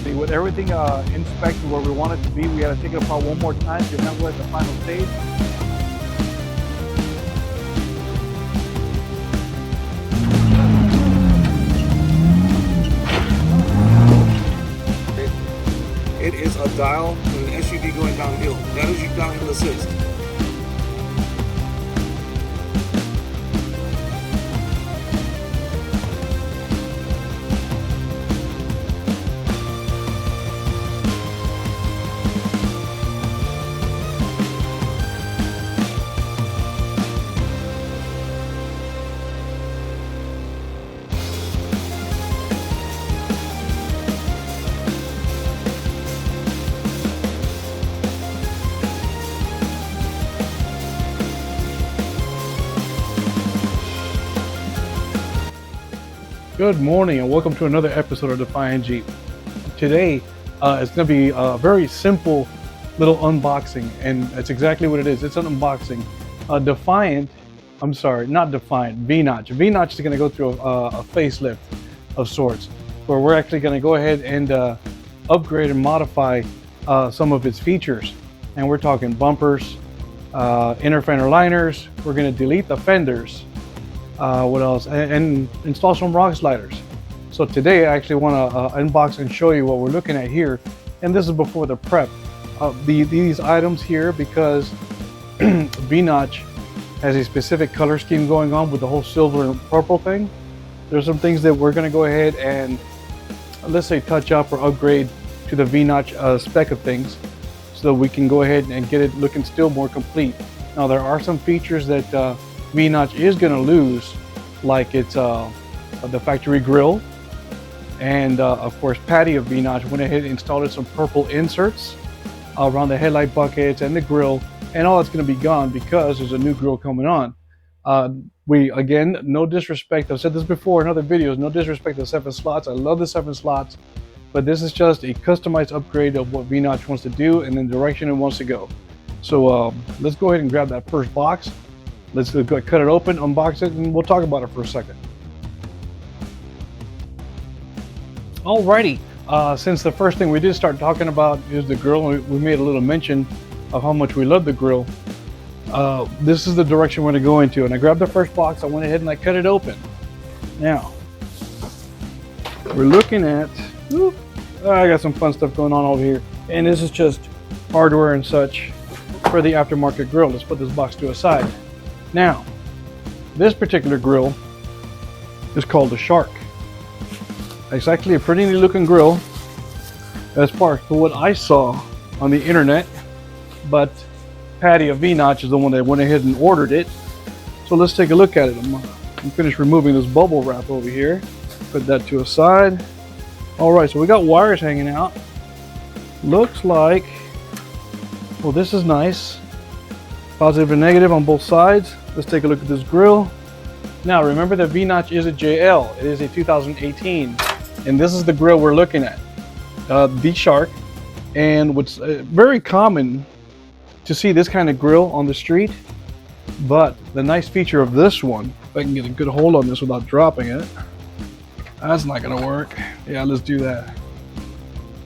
Finally, with everything inspected where we want it to be, we had to take it apart one more time because now we're at the final stage. It is a dial with an SUV going downhill. That is your downhill assist. Good morning and welcome to another episode of Defiant Jeep. Today it's going to be a very simple little unboxing, and that's exactly what it is. It's an unboxing. Not Defiant, V-Notch. V-Notch is going to go through a facelift of sorts, where we're actually going to go ahead and upgrade and modify some of its features. And we're talking bumpers, inner fender liners. We're going to delete the fenders. What else? And install some rock sliders. So today I actually want to unbox and show you what we're looking at here. And this is before the prep. These items here, because V-Notch has a specific color scheme going on with the whole silver and purple thing. There's some things that we're going to go ahead and, let's say, touch up or upgrade to the V-Notch spec of things, so that we can go ahead and get it looking still more complete. Now there are some features that V-Notch is going to lose, like it's the factory grille, and of course Patty of V-Notch went ahead and installed some purple inserts around the headlight buckets and the grille, and all that's going to be gone because there's a new grille coming on. Again, no disrespect, I've said this before in other videos, no disrespect to 7 slots. I love the 7 slots, but this is just a customized upgrade of what V-Notch wants to do and the direction it wants to go. So let's go ahead and grab that first box. Let's go cut it open, unbox it, and we'll talk about it for a second. Alrighty, since the first thing we did start talking about is the grill, we made a little mention of how much we love the grill. This is the direction we're going to go into. And I grabbed the first box, I went ahead and I cut it open. Now, we're looking at, I got some fun stuff going on over here. And this is just hardware and such for the aftermarket grill. Let's put this box to a side. Now, this particular grill is called the Shark. It's actually a pretty neat looking grill as far as what I saw on the internet, but Patty of V-Notch is the one that went ahead and ordered it. So let's take a look at it. I'm finished removing this bubble wrap over here. Put that to a side. All right, so we got wires hanging out. Looks like, well, this is nice. Positive and negative on both sides. Let's take a look at this grill. Now remember that V-Notch is a JL. It is a 2018, and this is the grill we're looking at, the Shark. And what's very common to see this kind of grill on the street, but the nice feature of this one, if I can get a good hold on this without dropping it, that's not gonna work. Yeah, let's do that.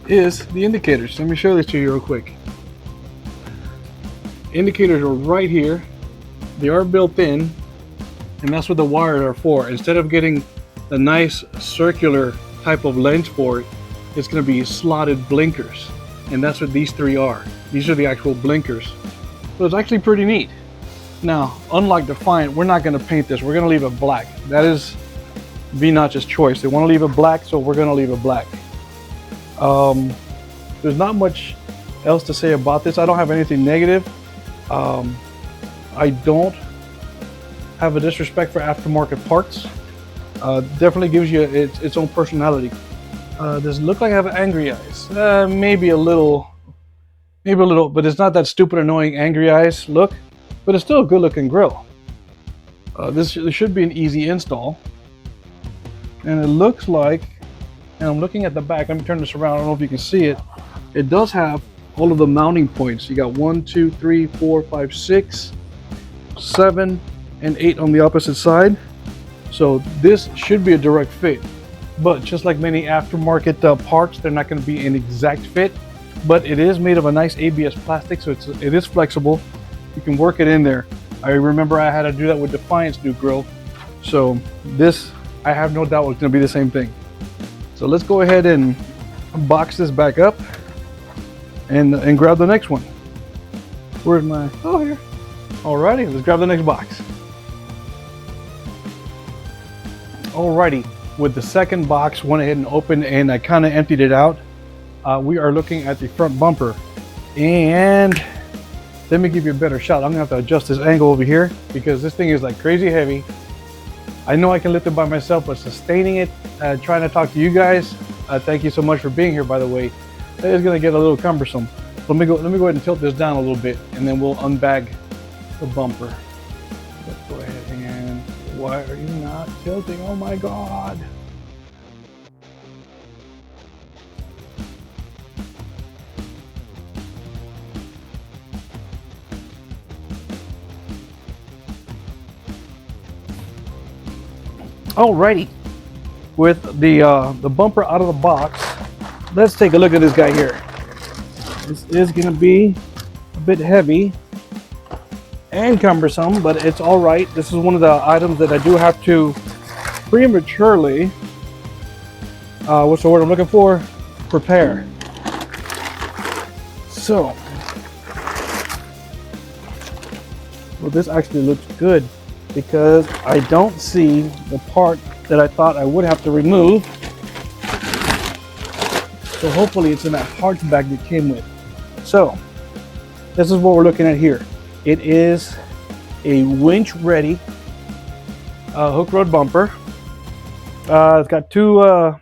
Is the indicators. Let me show this to you real quick. Indicators are right here. They are built in, and that's what the wires are for. Instead of getting the nice circular type of lens for it, it's going to be slotted blinkers, and that's what these 3 are. These are the actual blinkers. So it's actually pretty neat. Now, unlike Defiant, we're not going to paint this. We're going to leave it black. That is V-Notch's choice. They want to leave it black, so we're going to leave it black. There's not much else to say about this. I don't have anything negative. I don't have a disrespect for aftermarket parts. Definitely gives you its own personality. Does it look like I have angry eyes? Maybe a little, but it's not that stupid, annoying angry eyes look, but it's still a good looking grill. This should be an easy install. And it looks like, and I'm looking at the back, let me turn this around, I don't know if you can see it. It does have all of the mounting points. You got 1, 2, 3, 4, 5, 6, 7, and 8 on the opposite side. So this should be a direct fit. but just like many aftermarket parts, they're not going to be an exact fit. But it is made of a nice ABS plastic, so it is flexible. You can work it in there. I remember I had to do that with Defiant's new grill, so this, I have no doubt, it's going to be the same thing. So let's go ahead and box this back up and grab the next one. Where's my, oh, here. Alrighty, let's grab the next box. Alrighty, with the second box, went ahead and opened, and I kind of emptied it out. We are looking at the front bumper, and let me give you a better shot. I'm gonna have to adjust this angle over here because this thing is like crazy heavy. I know I can lift it by myself, but sustaining it, trying to talk to you guys, thank you so much for being here, by the way. It is gonna get a little cumbersome. Let me go ahead and tilt this down a little bit, and then we'll unbag the bumper. Let's go ahead and, why are you not tilting? Oh my God. Alrighty, with the bumper out of the box, let's take a look at this guy here. This is going to be a bit heavy and cumbersome, but it's all right. This is one of the items that I do have to prematurely, what's the word I'm looking for? Prepare. So, well, this actually looks good, because I don't see the part that I thought I would have to remove. So hopefully it's in that parts bag that came with. So this is what we're looking at here. It is a winch ready hook rod bumper. It's got two, I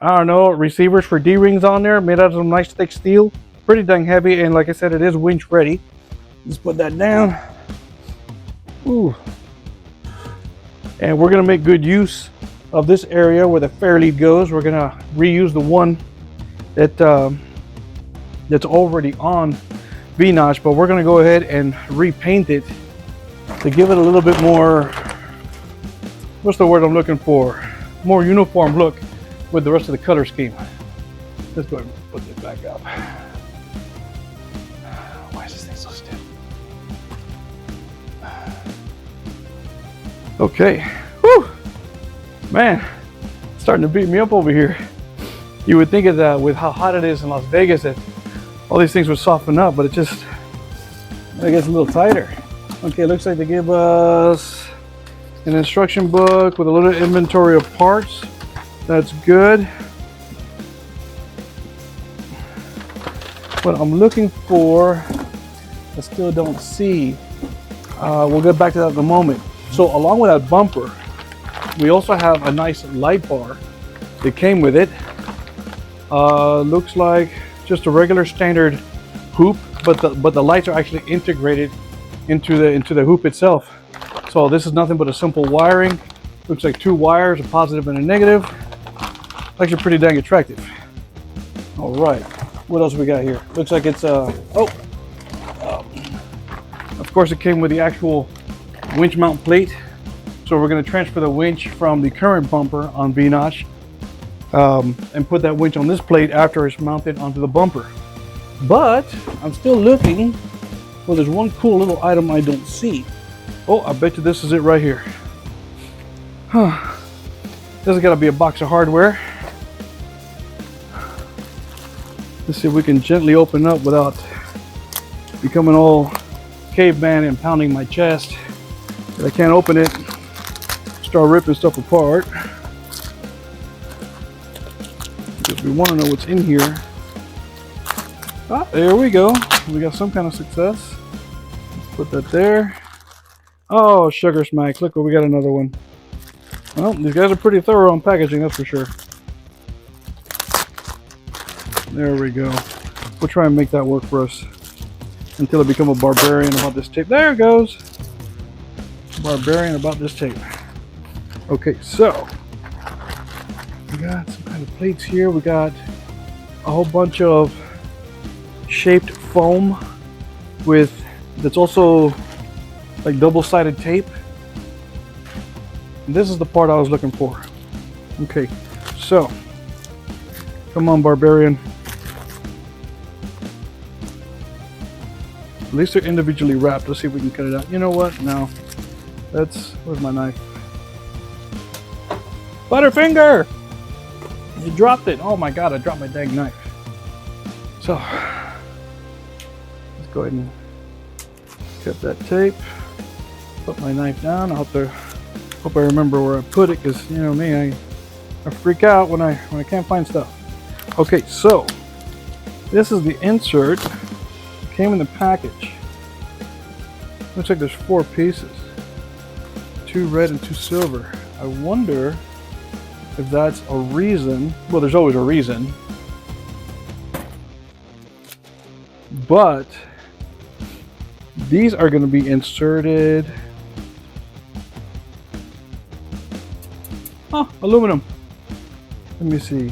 don't know, receivers for D-rings on there, made out of some nice thick steel. Pretty dang heavy, and like I said, it is winch ready. Just put that down. Ooh. And we're gonna make good use of this area where the fair lead goes. We're gonna reuse the one that that's already on V-notch, but we're gonna go ahead and repaint it to give it a little bit more, what's the word I'm looking for? More uniform look with the rest of the color scheme. Let's go ahead and put this back up. Why is this thing so stiff? Okay, whew, man, it's starting to beat me up over here. You would think that with how hot it is in Las Vegas that all these things would soften up, but it gets a little tighter. Okay, looks like they give us an instruction book with a little inventory of parts. That's good. What I'm looking for, I still don't see. We'll get back to that in a moment. So along with that bumper, we also have a nice light bar that came with it. Looks like just a regular standard hoop, but the lights are actually integrated into the hoop itself. So this is nothing but a simple wiring. Looks like two wires, a positive and a negative. Actually pretty dang attractive. All right, what else we got here? Looks like it's of course it came with the actual winch mount plate. So we're going to transfer the winch from the current bumper on V-notch and put that winch on this plate after it's mounted onto the bumper. But I'm still looking. Well, there's one cool little item I don't see. Oh, I bet you this is it right here. Huh. This has got to be a box of hardware. Let's see if we can gently open up without becoming all caveman and pounding my chest. If I can't open it, start ripping stuff apart. Because we want to know what's in here. Ah, there we go. We got some kind of success. Let's put that there. Oh, sugar smacks. Look, we got another one. Well, these guys are pretty thorough on packaging, that's for sure. There we go. We'll try and make that work for us until I become a barbarian about this tape. There it goes. Barbarian about this tape. Okay, so we got some kind of plates here. We got a whole bunch of shaped foam that's also like double-sided tape. And this is the part I was looking for. Okay, so come on, Barbarian. At least they're individually wrapped. Let's see if we can cut it out. You know what? No. Where's my knife? Butterfinger! You dropped it. Oh my God, I dropped my dang knife. So, let's go ahead and cut that tape. Put my knife down. I hope I remember where I put it, because you know me, I freak out when I can't find stuff. Okay, so this is the insert. It came in the package. Looks like there's 4 pieces. 2 red and 2 silver. I wonder if that's a reason. Well, there's always a reason. But these are going to be inserted. Oh, aluminum. Let me see.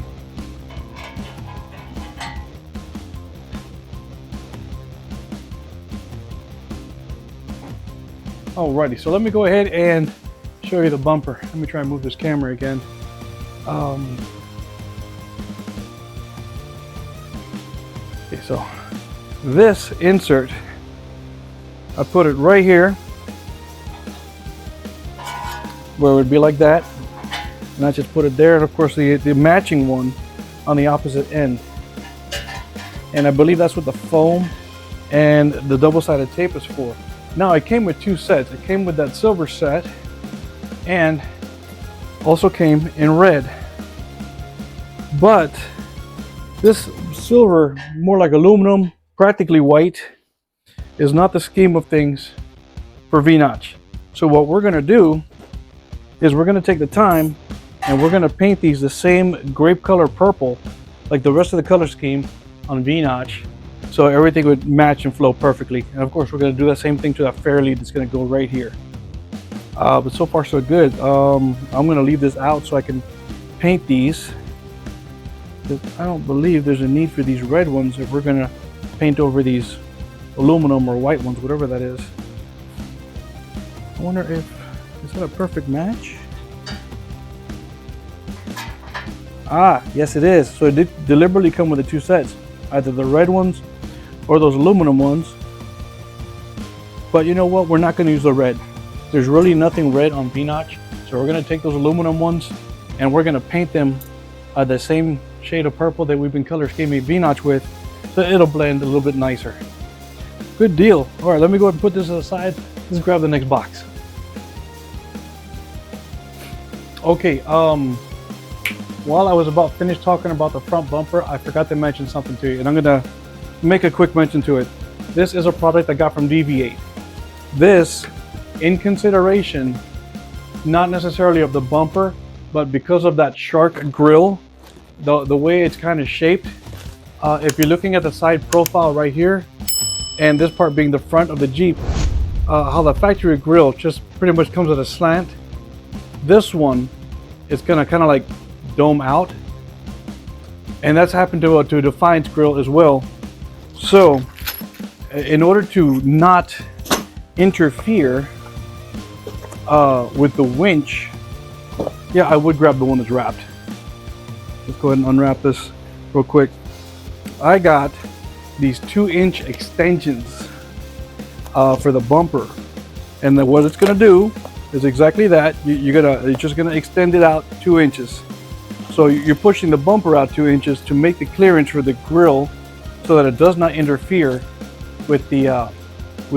Alrighty, so let me go ahead and show you the bumper. Let me try and move this camera again. Okay, so this insert, I put it right here, where it would be like that, and I just put it there, and of course the matching one on the opposite end. And I believe that's what the foam and the double-sided tape is for. Now, it came with 2 sets. It came with that silver set and also came in red. But this silver, more like aluminum, practically white, is not the scheme of things for V-notch. So what we're going to do is we're going to take the time and we're going to paint these the same grape color purple like the rest of the color scheme on V-notch, so everything would match and flow perfectly. And of course we're going to do the same thing to that fairlead that's going to go right here. But so far so good. I'm going to leave this out so I can paint these. I don't believe there's a need for these red ones if we're going to paint over these aluminum or white ones, whatever that is. I wonder if, is that a perfect match? Ah, yes it is. So it did deliberately come with the 2 sets, either the red ones or those aluminum ones. But you know what? We're not going to use the red. There's really nothing red on V-notch, so we're going to take those aluminum ones and we're going to paint them the same shade of purple that we've been color scheming V-notch with, so it'll blend a little bit nicer. Good deal. All right, let me go ahead and put this aside. Let's grab the next box. Okay, while I was about finished talking about the front bumper, I forgot to mention something to you, and I'm gonna make a quick mention to it. This is a product I got from DV8. This, in consideration, not necessarily of the bumper, but because of that shark grille, the way it's kind of shaped. If you're looking at the side profile right here, and this part being the front of the Jeep, how the factory grille just pretty much comes at a slant. This one is gonna kind of like dome out, and that's happened to Defiance grill as well. So in order to not interfere with the winch, yeah, I would grab the one that's wrapped. Let's go ahead and unwrap this real quick. I got these 2-inch extensions for the bumper, and then what it's going to do is exactly that. You're just going to extend it out 2 inches. So you're pushing the bumper out 2 inches to make the clearance for the grill, so that it does not interfere with the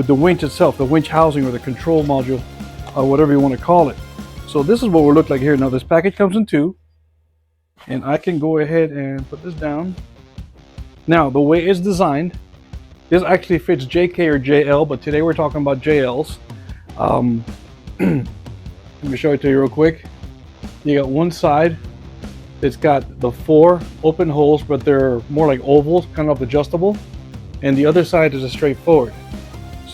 winch itself, the winch housing or the control module, whatever you want to call it. So this is what we'll look like here. Now this package comes in 2, and I can go ahead and put this down. Now the way it's designed, this actually fits JK or JL, but today we're talking about JLs. Let me show it to you real quick. You got one side that's got the 4 open holes, but they're more like ovals, kind of adjustable, and the other side is a straightforward.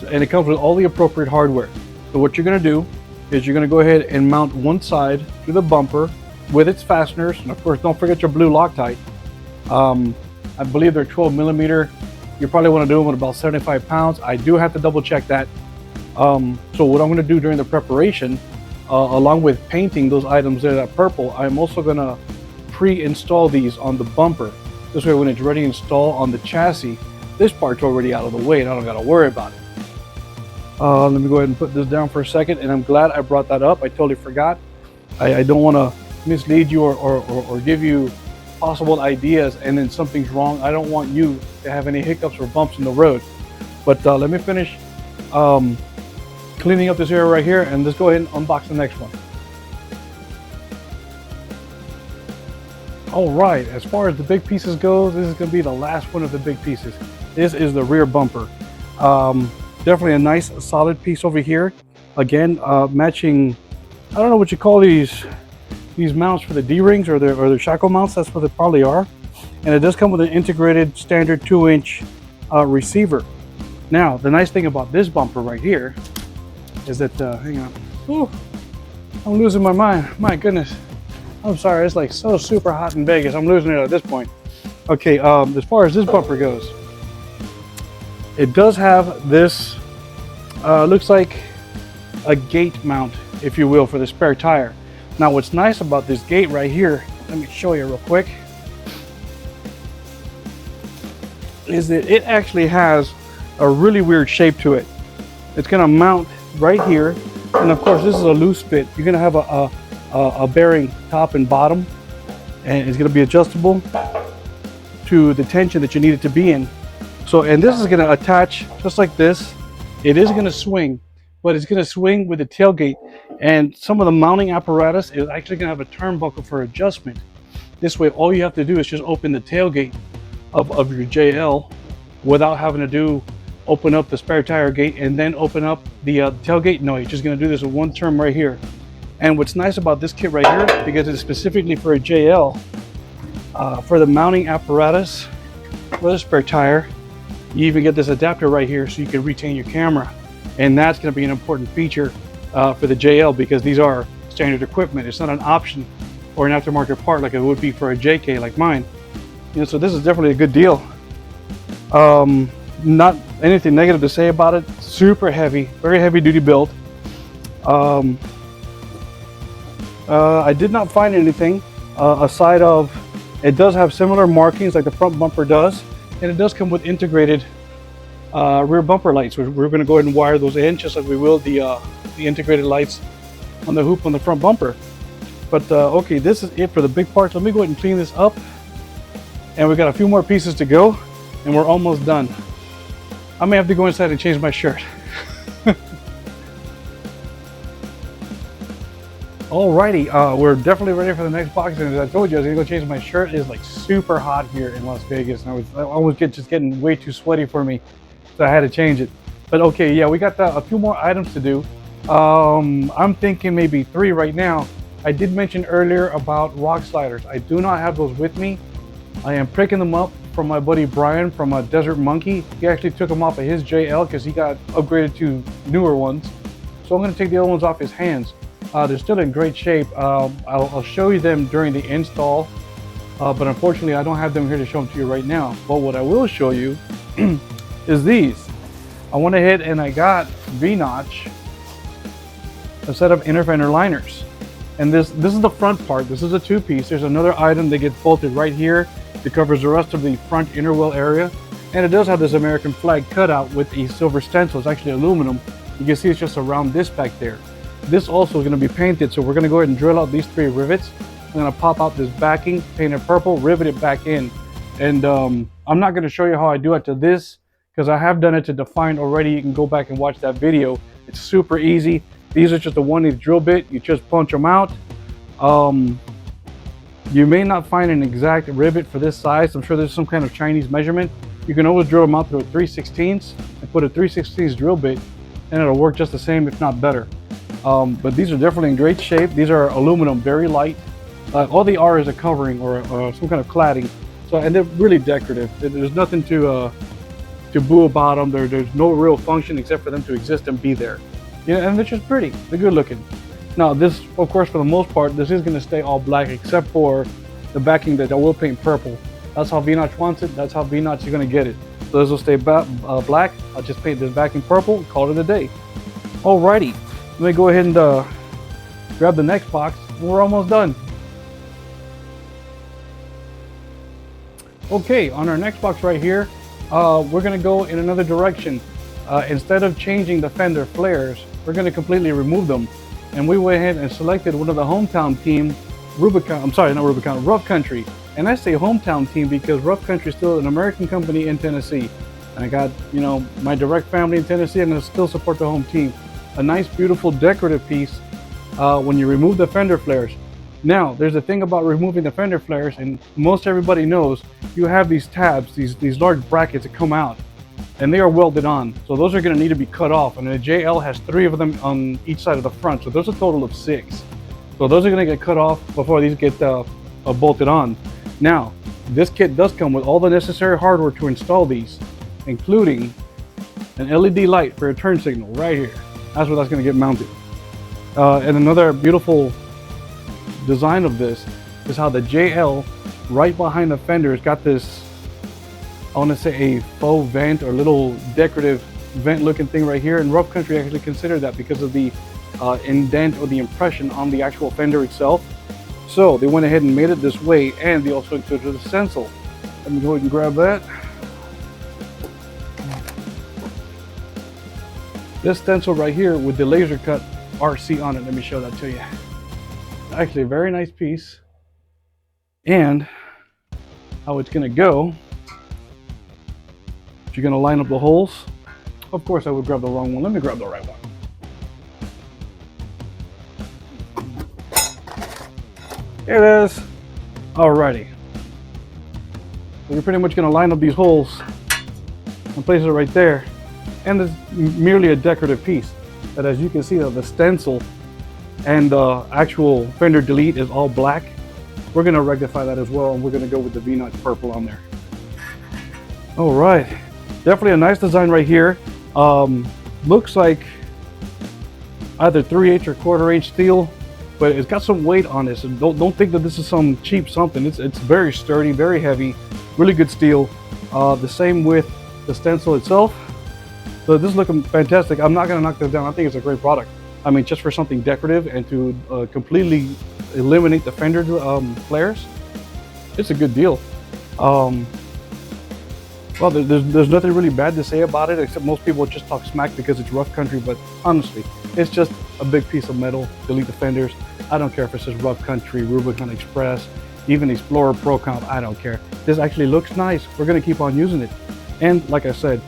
And it comes with all the appropriate hardware. So what you're going to do is you're going to go ahead and mount one side to the bumper with its fasteners, and of course don't forget your blue Loctite. I believe they're 12 millimeter. You probably want to do them with about 75 pounds. I do have to double check that. So what I'm going to do during the preparation, along with painting those items there that purple, I'm also gonna pre-install these on the bumper. This way when it's ready to install on the chassis, this part's already out of the way and I don't gotta worry about it. Let me go ahead and put this down for a second, and I'm glad I brought that up. I totally forgot. I don't want to mislead you or give you possible ideas and then something's wrong. I don't want you to have any hiccups or bumps in the road. But let me finish cleaning up this area right here, and let's go ahead and unbox the next one. All right, as far as the big pieces goes, this is going to be the last one of the big pieces. This is the rear bumper. Definitely a nice solid piece over here. Again, matching, I don't know what you call these mounts for the D-rings or the shackle mounts. That's what they probably are. And it does come with an integrated standard 2-inch receiver. Now, the nice thing about this bumper right here is that, hang on. Ooh, I'm losing my mind. My goodness. I'm sorry, it's like so super hot in Vegas. I'm losing it at this point. Okay, as far as this bumper goes, it does have this, looks like a gate mount, if you will, for the spare tire. Now, what's nice about this gate right here, let me show you real quick, is that it actually has a really weird shape to it. It's gonna mount right here, and of course, this is a loose fit. You're gonna have a bearing top and bottom, and it's going to be adjustable to the tension that you need it to be in. So, and this is going to attach just like this. It is going to swing, but it's going to swing with the tailgate, and some of the mounting apparatus is actually going to have a turnbuckle for adjustment. This way, all you have to do is just open the tailgate of your JL without having to open up the spare tire gate and then open up the tailgate. No, you're just going to do this with one turn right here. And what's nice about this kit right here, because it's specifically for a JL, for the mounting apparatus for the spare tire, you even get this adapter right here so you can retain your camera. And that's going to be an important feature for the JL, because these are standard equipment. It's not an option or an aftermarket part like it would be for a JK like mine. You know, so this is definitely a good deal. Not anything negative to say about it. Super heavy, very heavy duty build. I did not find anything aside of, it does have similar markings like the front bumper does, and it does come with integrated rear bumper lights. We're going to go ahead and wire those in just like we will the integrated lights on the hoop on the front bumper. But okay, this is it for the big parts. Let me go ahead and clean this up, and we've got a few more pieces to go, and we're almost done. I may have to go inside and change my shirt. Alrighty, we're definitely ready for the next box, and as I told you, I was gonna go change my shirt. It's like super hot here in Las Vegas, and I was just getting way too sweaty for me, so I had to change it. But okay, yeah, we got a few more items to do. I'm thinking maybe 3 right now. I did mention earlier about rock sliders. I do not have those with me. I am picking them up from my buddy Brian from Desert Monkey. He actually took them off of his JL because he got upgraded to newer ones. So I'm gonna take the old ones off his hands. They're still in great shape. I'll show you them during the install, but unfortunately I don't have them here to show them to you right now. But what I will show you is these. I went ahead and I got V-notch, a set of inner fender liners. And this is the front part. This is a 2-piece. There's another item that gets bolted right here that covers the rest of the front inner wheel area. And it does have this American flag cutout with a silver stencil. It's actually aluminum. You can see it's just around this back there. This also is going to be painted, so we're going to go ahead and drill out these 3 rivets. I'm going to pop out this backing, paint it purple, rivet it back in. And I'm not going to show you how I do it to this, because I have done it to Define already. You can go back and watch that video. It's super easy. These are just a 1/8 drill bit. You just punch them out. You may not find an exact rivet for this size. I'm sure there's some kind of Chinese measurement. You can always drill them out through a 3/16 and put a 3/16 drill bit, and it'll work just the same, if not better. But these are definitely in great shape. These are aluminum, very light. All they are is a covering or some kind of cladding. So, and they're really decorative. There's nothing to boo about them. There's no real function except for them to exist and be there. Yeah, and they're just pretty. They're good looking. Now this, of course, for the most part, this is going to stay all black except for the backing that I will paint purple. That's how V-notch wants it. That's how V-notch is going to get it. So this will stay black. I'll just paint this backing purple and call it a day. Alrighty. Let me go ahead and grab the next box, and we're almost done. Okay, on our next box right here, we're gonna go in another direction. Instead of changing the fender flares, we're gonna completely remove them. And we went ahead and selected one of the hometown team, Rough Country. And I say hometown team because Rough Country is still an American company in Tennessee. And I got, my direct family in Tennessee, and I still support the home team. A nice, beautiful, decorative piece when you remove the fender flares. Now, there's a thing about removing the fender flares, and most everybody knows you have these tabs, these large brackets that come out, and they are welded on. So those are going to need to be cut off, and the JL has 3 of them on each side of the front, so there's a total of 6. So those are going to get cut off before these get bolted on. Now, this kit does come with all the necessary hardware to install these, including an LED light for a turn signal right here. That's where that's going to get mounted. And another beautiful design of this is how the JL right behind the fender has got this, I want to say, a faux vent or little decorative vent looking thing right here. And Rough Country actually considered that because of the indent or the impression on the actual fender itself. So they went ahead and made it this way, and they also included the stencil. Let me go ahead and grab that. This stencil right here with the laser cut RC on it, let me show that to you. Actually a very nice piece. And how it's gonna go, you're gonna line up the holes. Of course I would grab the wrong one. Let me grab the right one. Here it is. Alrighty. So you're pretty much gonna line up these holes and place it right there. And it's merely a decorative piece. But as you can see, the stencil and the actual fender delete is all black. We're gonna rectify that as well, and we're gonna go with the V-notch purple on there. All right, definitely a nice design right here. Looks like either 3/8 or 1/4" steel, but it's got some weight on this. And don't think that this is some cheap something. It's very sturdy, very heavy, really good steel. The same with the stencil itself. So this is looking fantastic. I'm not gonna knock this down. I think it's a great product. I mean, just for something decorative and to completely eliminate the fender flares, it's a good deal. Well, there's nothing really bad to say about it, except most people just talk smack because it's Rough Country, but honestly, it's just a big piece of metal. Delete the fenders. I don't care if it says Rough Country, Rubicon Express, even Explorer Pro Comp, I don't care. This actually looks nice. We're gonna keep on using it. And like I said,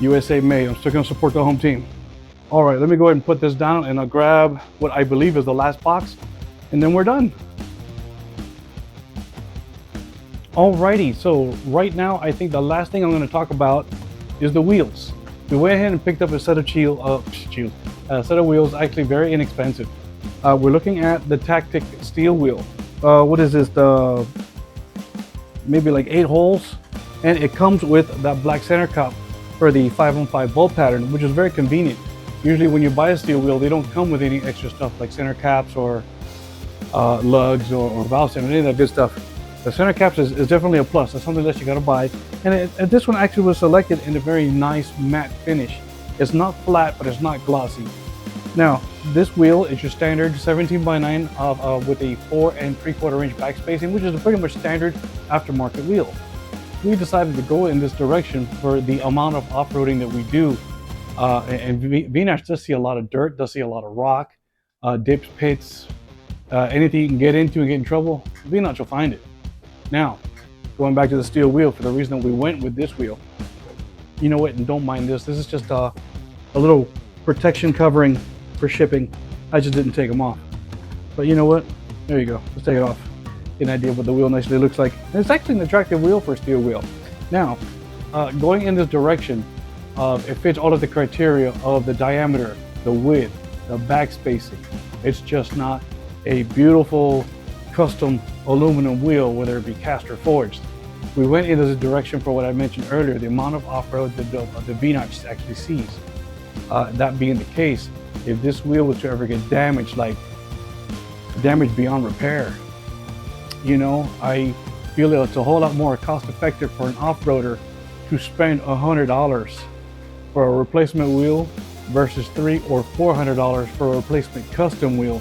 USA made. I'm still gonna support the home team. All right, let me go ahead and put this down, and I'll grab what I believe is the last box, and then we're done. Alrighty, so right now I think the last thing I'm going to talk about is the wheels. We went ahead and picked up a set of wheels, actually very inexpensive. We're looking at the Tactic steel wheel. What is this? Maybe like 8 holes, and it comes with that black center cup for the 5-on-5 bolt pattern, which is very convenient. Usually when you buy a steel wheel, they don't come with any extra stuff like center caps or lugs or valve stem, any of that good stuff. The center caps is definitely a plus. That's something that you gotta buy. And this one actually was selected in a very nice matte finish. It's not flat, but it's not glossy. Now, this wheel is your standard 17x9 with a 4 3/4" back spacing, which is a pretty much standard aftermarket wheel. We decided to go in this direction for the amount of off-roading that we do. And V-notch does see a lot of dirt, does see a lot of rock, dips, pits, anything you can get into and get in trouble, V-notch will find it. Now, going back to the steel wheel, for the reason that we went with this wheel, you know what, and don't mind this, this is just a little protection covering for shipping. I just didn't take them off. But you know what, there you go, let's take it off. Get an idea of what the wheel nicely looks like. And it's actually an attractive wheel for a steel wheel. Now, going in this direction, it fits all of the criteria of the diameter, the width, the back spacing. It's just not a beautiful custom aluminum wheel, whether it be cast or forged. We went in this direction for what I mentioned earlier, the amount of off-road that the V-notch actually sees. That being the case, if this wheel was to ever get damaged, like damaged beyond repair, you know, I feel that it's a whole lot more cost-effective for an off-roader to spend $100 for a replacement wheel versus $300 or $400 for a replacement custom wheel.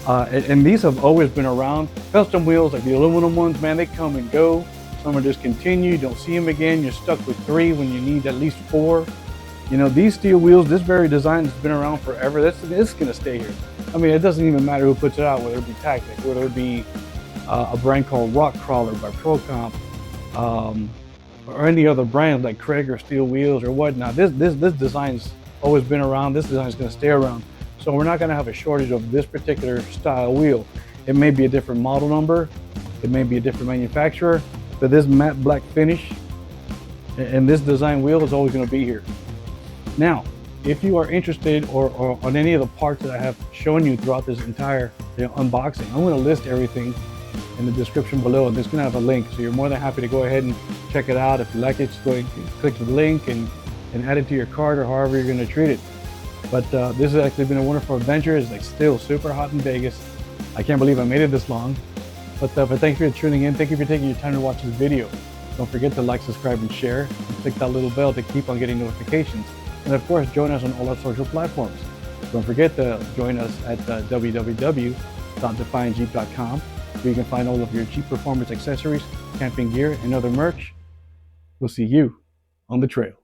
And these have always been around. Custom wheels, like the aluminum ones, man, they come and go. Some are discontinued, don't see them again. You're stuck with 3 when you need at least 4. You know, these steel wheels, this very design has been around forever. This is going to stay here. I mean, it doesn't even matter who puts it out, whether it be Tactic, whether it be a brand called Rock Crawler by Procomp, or any other brand like Craig Steel Wheels or whatnot. This design's always been around. This design is going to stay around. So we're not going to have a shortage of this particular style wheel. It may be a different model number, it may be a different manufacturer, but this matte black finish and this design wheel is always going to be here. Now, if you are interested or on any of the parts that I have shown you throughout this entire unboxing, I'm going to list everything in the description below, and it's going to have a link. So you're more than happy to go ahead and check it out. If you like it, just go ahead and click the link and add it to your cart or however you're going to treat it. But this has actually been a wonderful adventure. It's like still super hot in Vegas. I can't believe I made it this long. But thank you for tuning in. Thank you for taking your time to watch this video. Don't forget to like, subscribe, and share. And click that little bell to keep on getting notifications. And of course, join us on all our social platforms. Don't forget to join us at www.defiantjeep.com, where you can find all of your Jeep performance accessories, camping gear, and other merch. We'll see you on the trail.